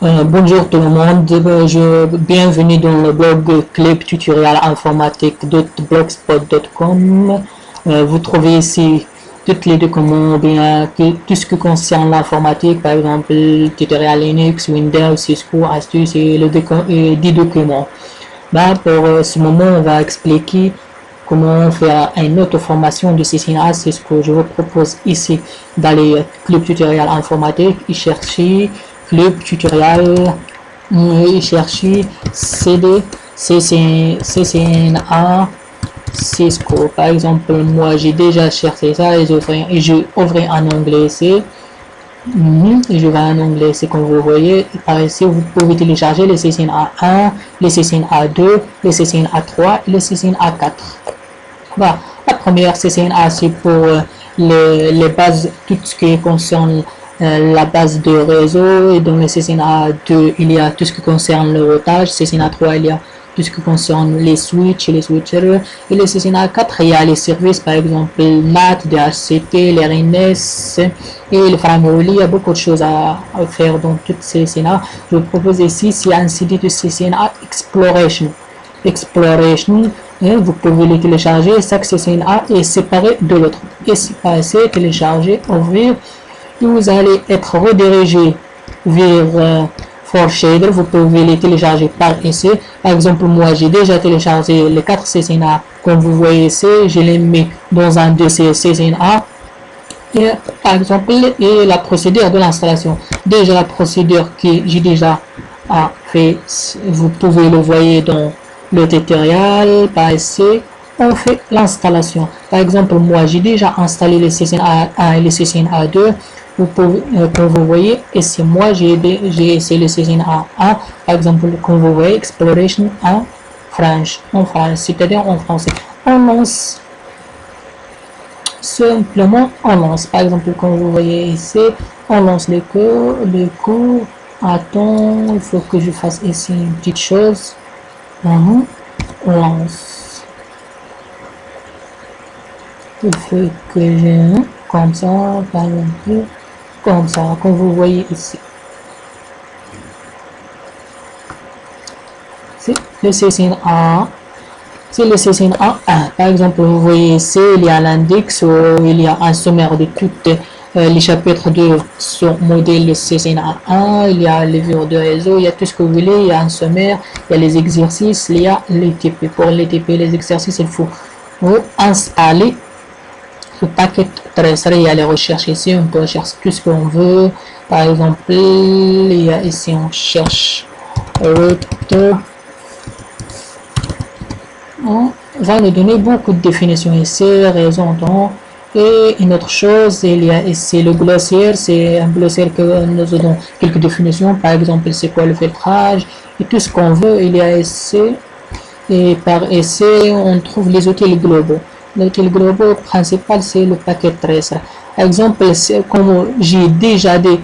Bonjour tout le monde, bienvenue dans le blog Club Tutoriel Informatique.blogspot.com. Vous trouvez ici toutes les documents, bien tout ce qui concerne l'informatique, par exemple tutoriel Linux, Windows, Cisco, astuces et, des documents. Pour ce moment, on va expliquer comment faire une auto-formation de CCNA. C'est ce que je vous propose ici d'aller Club Tutoriel Informatique et chercher Club Tutoriel et chercher CD, CCNA, Cisco. Par exemple, moi j'ai déjà cherché ça et je ouvre un onglet ici. Je vais en onglet, c'est comme vous voyez. Par ici, vous pouvez télécharger les CCNA 1, les CCNA 2, les CCNA 3 et les CCNA 4. La première CCNA, c'est pour les bases, tout ce qui concerne la base de réseau. Et dans le CCNA 2, il y a tout ce qui concerne le routage. CCNA 3, il y a tout ce qui concerne les switches et les switchers. Et le CCNA 4, il y a les services, par exemple NAT, DHCP, les RNS et le firewall. Il y a beaucoup de choses à faire dans toutes ces CCNA. Je vous propose ici, c'est un CD de CCNA Exploration. Vous pouvez les télécharger. Chaque CCNA est séparé de l'autre. Et c'est pas assez, télécharger, ouvrir. Et vous allez être redirigé vers For Shader. Vous pouvez les télécharger par ici. Par exemple, moi j'ai déjà téléchargé les 4 CCNA. Comme vous voyez ici, je les mets dans un de ces CCNA. Et par exemple, et la procédure de l'installation. Déjà la procédure que j'ai déjà fait, vous pouvez le voir dans le tutoriel. Par ici, on fait l'installation. Par exemple, moi j'ai déjà installé les CCNA 1 et les CCNA 2. Vous pouvez, comme vous voyez, ici moi j'ai essayé le CCNA 1. Par exemple, comme vous voyez, Exploration en France, c'est-à-dire en français. On lance simplement, on lance. Par exemple, comme vous voyez ici, on lance le cours. Attends, il faut que je fasse ici une petite chose. On lance. Il faut que je comme ça, par exemple, comme ça, comme vous voyez ici. C'est le CCNA. C'est le CCNA 1. Par exemple, vous voyez ici, il y a l'index où il y a un sommaire de toutes les chapitres de ce modèle de CCNA 1. Il y a les vues de réseau, il y a tout ce que vous voulez, il y a un sommaire, il y a les exercices, il y a les TP. Pour les TP, les exercices, il faut installer le paquet tracer. Il y a les recherches ici, on peut rechercher tout ce qu'on veut. Par exemple, il y a ici, on cherche route. On va nous donner beaucoup de définitions ici, raison, temps. Et une autre chose, il y a ici le glossaire, c'est un glossaire que nous donnons quelques définitions, par exemple c'est quoi le filtrage, et tout ce qu'on veut, il y a ici, et par ici on trouve les outils globaux. L'outil global principal c'est le paquet tracer. Par exemple, comme j'ai déjà dit,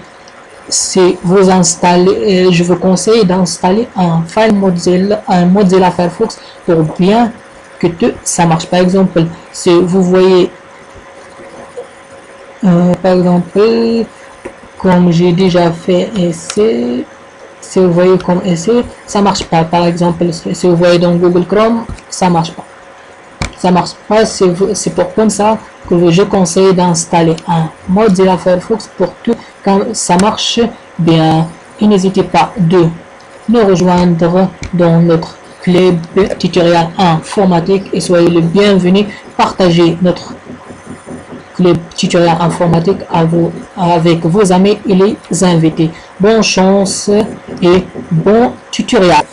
si vous installez, je vous conseille d'installer un file Mozilla Firefox pour bien que tout ça marche. Par exemple, si vous voyez, par exemple, comme j'ai déjà fait ici, si vous voyez comme ici, ça marche pas. Par exemple, si vous voyez dans Google Chrome, ça marche pas. Ça marche pas, c'est pour comme ça que je conseille d'installer un Mozilla Firefox pour tout quand ça marche bien. Et n'hésitez pas de nous rejoindre dans notre club tutoriel informatique et soyez le bienvenu. Partagez notre club tutoriel informatique avec vos amis et les invités. Bonne chance et bon tutoriel.